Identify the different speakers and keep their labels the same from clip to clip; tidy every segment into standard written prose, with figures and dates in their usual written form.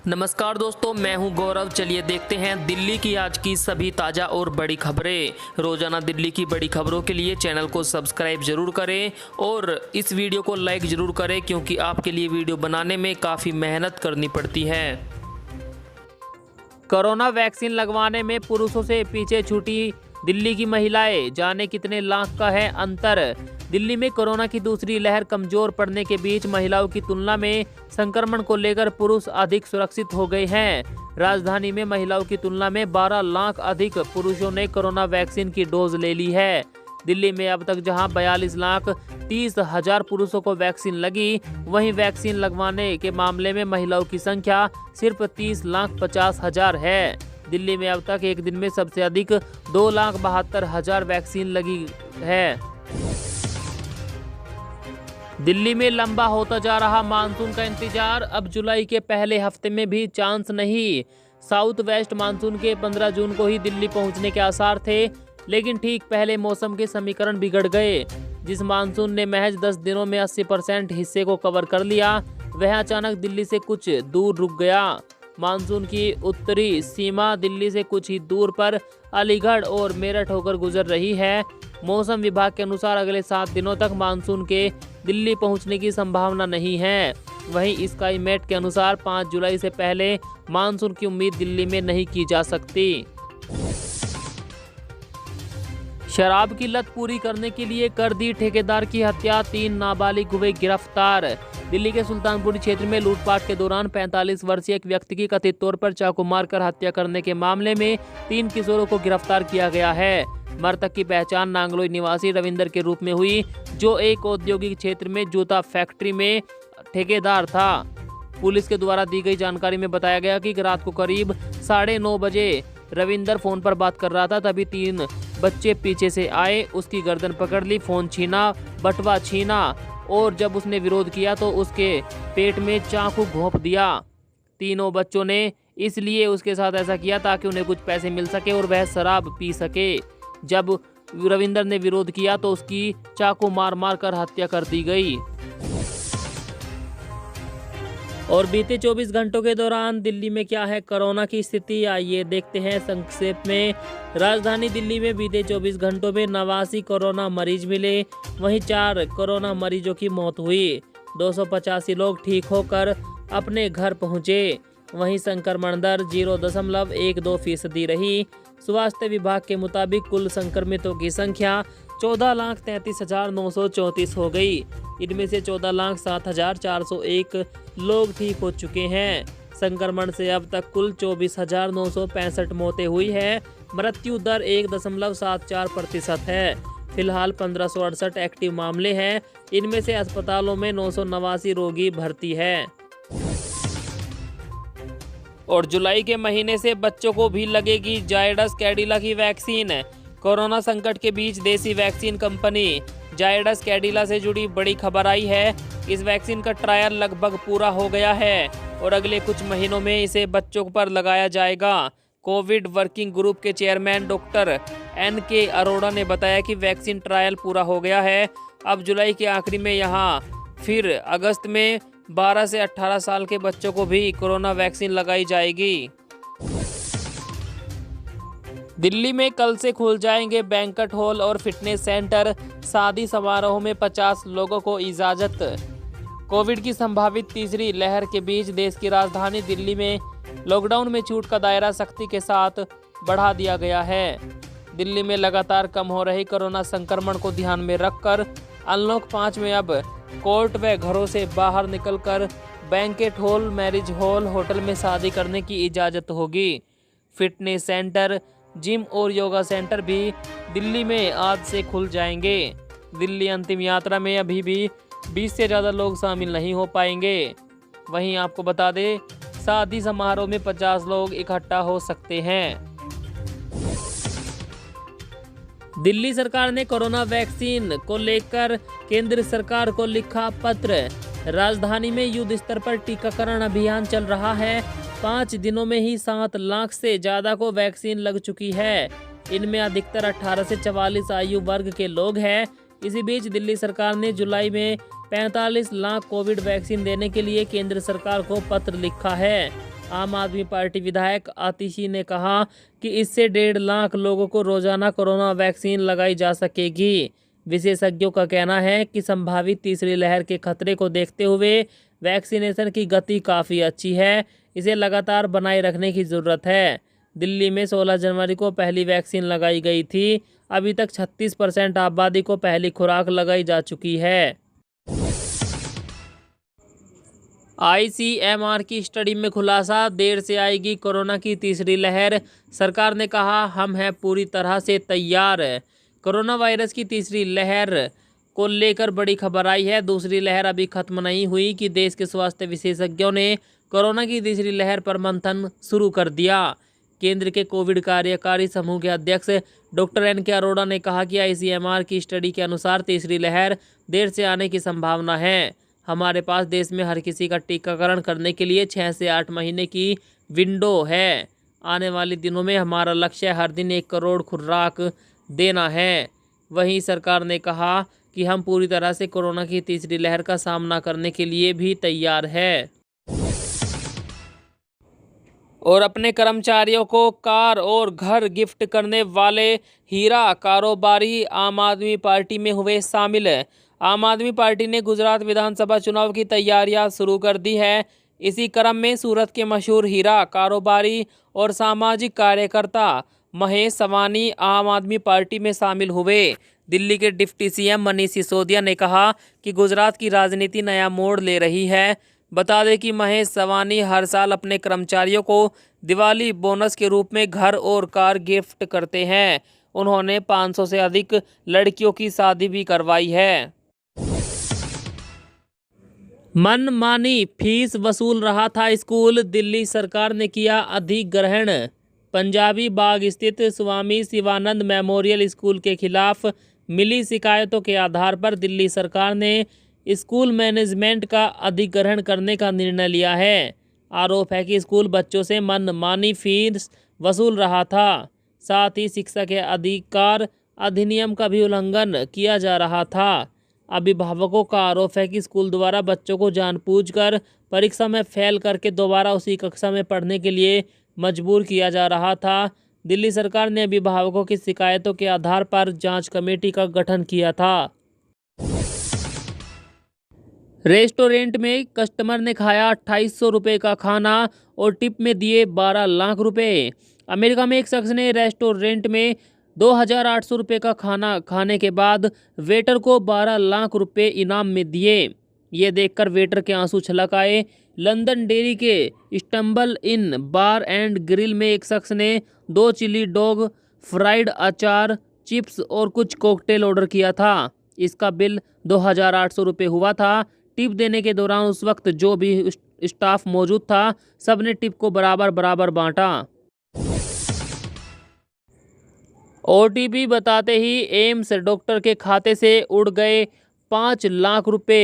Speaker 1: नमस्कार दोस्तों, मैं हूं गौरव। चलिए देखते हैं दिल्ली की आज की सभी ताज़ा और बड़ी खबरें। रोजाना दिल्ली की बड़ी खबरों के लिए चैनल को सब्सक्राइब जरूर करें और इस वीडियो को लाइक जरूर करें, क्योंकि आपके लिए वीडियो बनाने में काफ़ी मेहनत करनी पड़ती है।
Speaker 2: कोरोना वैक्सीन लगवाने में पुरुषों से पीछे छूटी दिल्ली की महिलाएं, जाने कितने लाख का है अंतर। दिल्ली में कोरोना की दूसरी लहर कमजोर पड़ने के बीच महिलाओं की तुलना में संक्रमण को लेकर पुरुष अधिक सुरक्षित हो गए हैं। राजधानी में महिलाओं की तुलना में 12 लाख अधिक पुरुषों ने कोरोना वैक्सीन की डोज ले ली है। दिल्ली में अब तक जहां 42,30,000 पुरुषों को वैक्सीन लगी, वहीं वैक्सीन लगवाने के मामले में महिलाओं की संख्या सिर्फ 30,50,000 है। दिल्ली में अब तक एक दिन में सबसे अधिक 2,72,000 वैक्सीन लगी है। दिल्ली में लंबा होता जा रहा मानसून का इंतजार, अब जुलाई के पहले हफ्ते में भी चांस नहीं। साउथ वेस्ट मानसून के 15 जून को ही दिल्ली पहुंचने के आसार थे, लेकिन ठीक पहले मौसम के समीकरण बिगड़ गए। जिस मानसून ने महज 10 दिनों में 80% हिस्से को कवर कर लिया, वह अचानक दिल्ली से कुछ दूर रुक गया। मानसून की उत्तरी सीमा दिल्ली से कुछ ही दूर पर अलीगढ़ और मेरठ होकर गुजर रही है। मौसम विभाग के अनुसार अगले 7 दिनों तक मानसून के दिल्ली पहुंचने की संभावना नहीं है। वहीं स्काईमेट के अनुसार 5 जुलाई से पहले मानसून की उम्मीद दिल्ली में नहीं की जा सकती। शराब की लत पूरी करने के लिए कर दी ठेकेदार की हत्या, 3 नाबालिग हुए गिरफ्तार। दिल्ली के सुल्तानपुरी क्षेत्र में लूटपाट के दौरान 45 वर्षीय एक व्यक्ति की कथित तौर पर चाकू मारकर हत्या करने के मामले में 3 किशोरों को गिरफ्तार किया गया है। मृतक की पहचान नांगलोई निवासी रविंदर के रूप में हुई, जो एक औद्योगिक क्षेत्र में जूता फैक्ट्री में ठेकेदार था। पुलिस के द्वारा दी गई जानकारी में बताया गया कि रात को करीब 9:30 बजे रविंदर फोन पर बात कर रहा था, तभी 3 बच्चे पीछे से आए, उसकी गर्दन पकड़ ली, फोन छीना, बटुआ छीना और जब उसने विरोध किया तो उसके पेट में चाकू घोंप दिया। तीनों बच्चों ने इसलिए उसके साथ ऐसा किया ताकि उन्हें कुछ पैसे मिल सके और वह शराब पी सके। जब रविंदर ने विरोध किया तो उसकी चाकू मार मार कर हत्या कर दी गई। और बीते 24 घंटों के दौरान दिल्ली में क्या है कोरोना की स्थिति, आइए देखते हैं संक्षेप में। राजधानी दिल्ली में बीते 24 घंटों में 89 कोरोना मरीज मिले, वहीं 4 कोरोना मरीजों की मौत हुई। 285 लोग ठीक होकर अपने घर पहुंचे। वहीं संक्रमण दर 0.12% रही। स्वास्थ्य विभाग के मुताबिक कुल संक्रमितों की संख्या 14,33,934 हो गई। इनमें से 14,07,401 लोग ठीक हो चुके हैं। संक्रमण से अब तक कुल 24,965 मौतें हुई है। मृत्यु दर 1.74% है। फिलहाल 1568 एक्टिव मामले हैं। इनमें से अस्पतालों में 989 रोगी भर्ती है। और जुलाई के महीने से बच्चों को भी लगेगी जायडस कैडिला की वैक्सीन। कोरोना संकट के बीच देसी वैक्सीन कंपनी जायडस कैडिला से जुड़ी बड़ी खबर आई है। इस वैक्सीन का ट्रायल लगभग पूरा हो गया है और अगले कुछ महीनों में इसे बच्चों पर लगाया जाएगा। कोविड वर्किंग ग्रुप के चेयरमैन डॉक्टर NK अरोड़ा ने बताया कि वैक्सीन ट्रायल पूरा हो गया है। अब जुलाई के आखिरी में यहाँ फिर अगस्त में 12 से 18 साल के बच्चों को भी कोरोना वैक्सीन लगाई जाएगी। दिल्ली में कल से खुल जाएंगे बैंक्वेट हॉल और फिटनेस सेंटर। शादी समारोह में 50 लोगों को इजाजत। कोविड की संभावित तीसरी लहर के बीच देश की राजधानी दिल्ली में लॉकडाउन में छूट का दायरा सख्ती के साथ बढ़ा दिया गया है। दिल्ली में लगातार कम हो रही कोरोना संक्रमण को ध्यान में रखकर अनलॉक 5 में अब कोर्ट व घरों से बाहर निकलकर banquet hall, marriage hall, hotel में शादी करने की इजाज़त होगी। फिटनेस सेंटर, जिम और योगा सेंटर भी दिल्ली में आज से खुल जाएंगे। दिल्ली अंतिम यात्रा में अभी भी 20 से ज़्यादा लोग शामिल नहीं हो पाएंगे। वहीं आपको बता दें, शादी समारोह में 50 लोग इकट्ठा हो सकते हैं। दिल्ली सरकार ने कोरोना वैक्सीन को लेकर केंद्र सरकार को लिखा पत्र। राजधानी में युद्ध स्तर पर टीकाकरण अभियान चल रहा है। 5 दिनों में ही 7 लाख से ज़्यादा को वैक्सीन लग चुकी है। इनमें अधिकतर 18 से 44 आयु वर्ग के लोग हैं। इसी बीच दिल्ली सरकार ने जुलाई में 45 लाख कोविड वैक्सीन देने के लिए केंद्र सरकार को पत्र लिखा है। आम आदमी पार्टी विधायक आतिशी ने कहा कि इससे 1.5 लाख लोगों को रोजाना कोरोना वैक्सीन लगाई जा सकेगी। विशेषज्ञों का कहना है कि संभावित तीसरी लहर के खतरे को देखते हुए वैक्सीनेशन की गति काफ़ी अच्छी है। इसे लगातार बनाए रखने की ज़रूरत है। दिल्ली में 16 जनवरी को पहली वैक्सीन लगाई गई थी। अभी तक 36% आबादी को पहली खुराक लगाई जा चुकी है। ICMR की स्टडी में खुलासा, देर से आएगी कोरोना की तीसरी लहर। सरकार ने कहा, हम हैं पूरी तरह से तैयार। कोरोना वायरस की तीसरी लहर को लेकर बड़ी खबर आई है। दूसरी लहर अभी खत्म नहीं हुई कि देश के स्वास्थ्य विशेषज्ञों ने कोरोना की तीसरी लहर पर मंथन शुरू कर दिया। केंद्र के कोविड कार्यकारी समूह के अध्यक्ष डॉक्टर N.K. अरोड़ा ने कहा कि ICMR की स्टडी के अनुसार तीसरी लहर देर से आने की संभावना है। हमारे पास देश में हर किसी का टीकाकरण करने के लिए 6 से 8 महीने की विंडो है। आने वाले दिनों में हमारा लक्ष्य हर दिन 1 करोड़ खुराक देना है। वहीं सरकार ने कहा कि हम पूरी तरह से कोरोना की तीसरी लहर का सामना करने के लिए भी तैयार है। और अपने कर्मचारियों को कार और घर गिफ्ट करने वाले हीरा कारोबारी आम आदमी पार्टी में हुए शामिल। आम आदमी पार्टी ने गुजरात विधानसभा चुनाव की तैयारियां शुरू कर दी है। इसी क्रम में सूरत के मशहूर हीरा कारोबारी और सामाजिक कार्यकर्ता महेश सवानी आम आदमी पार्टी में शामिल हुए। दिल्ली के डिप्टी CM मनीष सिसोदिया ने कहा कि गुजरात की राजनीति नया मोड़ ले रही है। बता दें कि महेश सवानी हर साल अपने कर्मचारियों को दिवाली बोनस के रूप में घर और कार गिफ्ट करते हैं। उन्होंने 500 से अधिक लड़कियों की शादी भी करवाई है। मनमानी फीस वसूल रहा था स्कूल, दिल्ली सरकार ने किया अधिग्रहण। पंजाबी बाग स्थित स्वामी शिवानंद मेमोरियल स्कूल के खिलाफ मिली शिकायतों के आधार पर दिल्ली सरकार ने स्कूल मैनेजमेंट का अधिग्रहण करने का निर्णय लिया है। आरोप है कि स्कूल बच्चों से मनमानी फीस वसूल रहा था। साथ ही शिक्षा के अधिकार अधिनियम का भी उल्लंघन किया जा रहा था। अभिभावकों का आरोप है कि स्कूल द्वारा बच्चों को जानबूझकर परीक्षा में फेल करके दोबारा उसी कक्षा में पढ़ने के लिए मजबूर किया जा रहा था। दिल्ली सरकार ने अभिभावकों की शिकायतों के आधार पर जांच कमेटी का गठन किया था। रेस्टोरेंट में कस्टमर ने खाया 2800 रुपये का खाना और टिप में दिए 12 लाख रुपए। अमेरिका में एक शख्स ने रेस्टोरेंट में 2800 रुपये का खाना खाने के बाद वेटर को 12 लाख रुपए इनाम में दिए। ये देखकर वेटर के आंसू छलक आए। लंदन डेरी के stumble in bar and grill में एक शख्स ने 2 चिली डॉग, फ्राइड अचार, चिप्स और कुछ कॉकटेल ऑर्डर किया था। इसका बिल 2800 रुपये हुआ था। टिप देने के दौरान उस वक्त जो भी स्टाफ मौजूद था सबने टिप को बराबर बराबर बांटा। OTP बताते ही एम्स डॉक्टर के खाते से उड़ गए 5 लाख रुपए।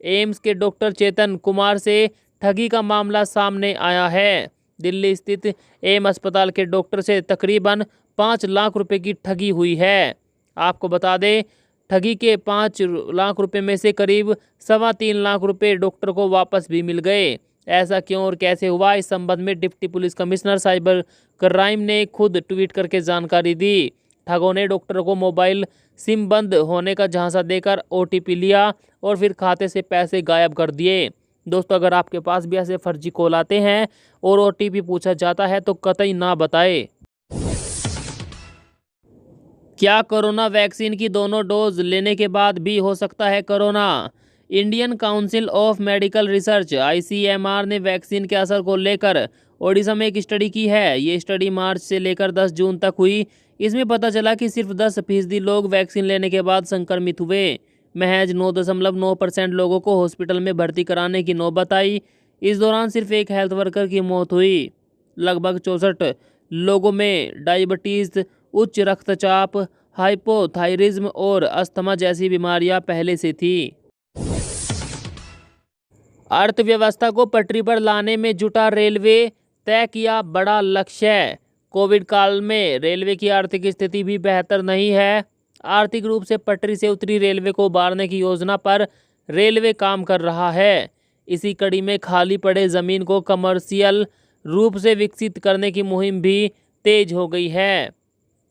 Speaker 2: एम्स के डॉक्टर चेतन कुमार से ठगी का मामला सामने आया है। दिल्ली स्थित एम्स अस्पताल के डॉक्टर से तकरीबन 5 लाख रुपए की ठगी हुई है। आपको बता दें, ठगी के 5 लाख रुपए में से करीब 3.25 लाख रुपए डॉक्टर को वापस भी मिल गए। ऐसा क्यों और कैसे हुआ, इस संबंध में deputy police commissioner cyber crime ने खुद ट्वीट करके जानकारी दी। ठगों ने डॉक्टर को मोबाइल सिम बंद होने का झांसा देकर OTP लिया और फिर खाते से पैसे गायब कर दिए। दोस्तों, अगर आपके पास भी ऐसे फर्जी कॉल आते हैं और OTP पूछा जाता है तो कतई ना बताएं। क्या कोरोना वैक्सीन की दोनों डोज लेने के बाद भी हो सकता है corona? Indian council of medical research ICMR ने वैक्सीन के असर को लेकर ओडिशा में एक स्टडी की है। ये स्टडी मार्च से लेकर 10 जून तक हुई। इसमें पता चला कि सिर्फ 10% लोग वैक्सीन लेने के बाद संक्रमित हुए। महज 9.9% लोगों को हॉस्पिटल में भर्ती कराने की नौबत आई। इस दौरान सिर्फ एक हेल्थ वर्कर की मौत हुई। लगभग 64 लोगों में डायबिटीज़, उच्च रक्तचाप, हाइपोथायरिज्म और अस्थमा जैसी बीमारियां पहले से थी। अर्थव्यवस्था को पटरी पर लाने में जुटा रेलवे, तय किया बड़ा लक्ष्य। कोविड काल में रेलवे की आर्थिक स्थिति भी बेहतर नहीं है। आर्थिक रूप से पटरी से उतरी रेलवे को उबारने की योजना पर रेलवे काम कर रहा है। इसी कड़ी में खाली पड़े ज़मीन को कमर्शियल रूप से विकसित करने की मुहिम भी तेज हो गई है।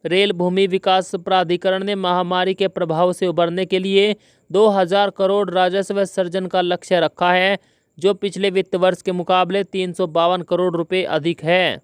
Speaker 2: रेल भूमि विकास प्राधिकरण ने महामारी के प्रभाव से उबरने के लिए 2000 करोड़ राजस्व सृजन का लक्ष्य रखा है, जो पिछले वित्त वर्ष के मुकाबले 352 करोड़ रुपए अधिक है।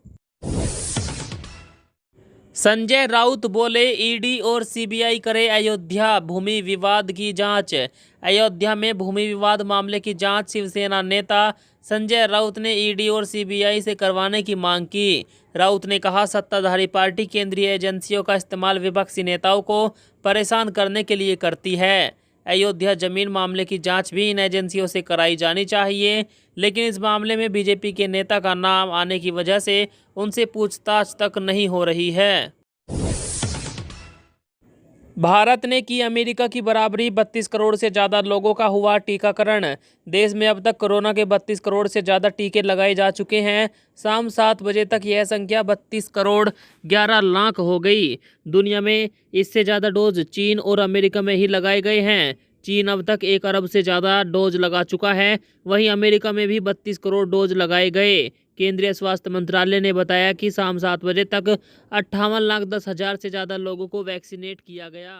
Speaker 2: संजय राउत बोले, ईडी और सीबीआई करे अयोध्या भूमि विवाद की जांच। अयोध्या में भूमि विवाद मामले की जांच शिवसेना नेता संजय राउत ने ईडी और सीबीआई से करवाने की मांग की। राउत ने कहा, सत्ताधारी पार्टी केंद्रीय एजेंसियों का इस्तेमाल विपक्षी नेताओं को परेशान करने के लिए करती है। अयोध्या जमीन मामले की जांच भी इन एजेंसियों से कराई जानी चाहिए, लेकिन इस मामले में बीजेपी के नेता का नाम आने की वजह से उनसे पूछताछ तक नहीं हो रही है। भारत ने की अमेरिका की बराबरी, 32 करोड़ से ज़्यादा लोगों का हुआ टीकाकरण। देश में अब तक कोरोना के 32 करोड़ से ज़्यादा टीके लगाए जा चुके हैं। शाम 7 बजे तक यह संख्या 32 करोड़ 11 लाख हो गई। दुनिया में इससे ज़्यादा डोज चीन और अमेरिका में ही लगाए गए हैं। चीन अब तक 1 अरब से ज़्यादा डोज लगा चुका है, वहीं अमेरिका में भी 32 करोड़ डोज लगाए गए। केंद्रीय स्वास्थ्य मंत्रालय ने बताया कि शाम 7 बजे तक 58,10,000 से ज़्यादा लोगों को वैक्सीनेट किया गया।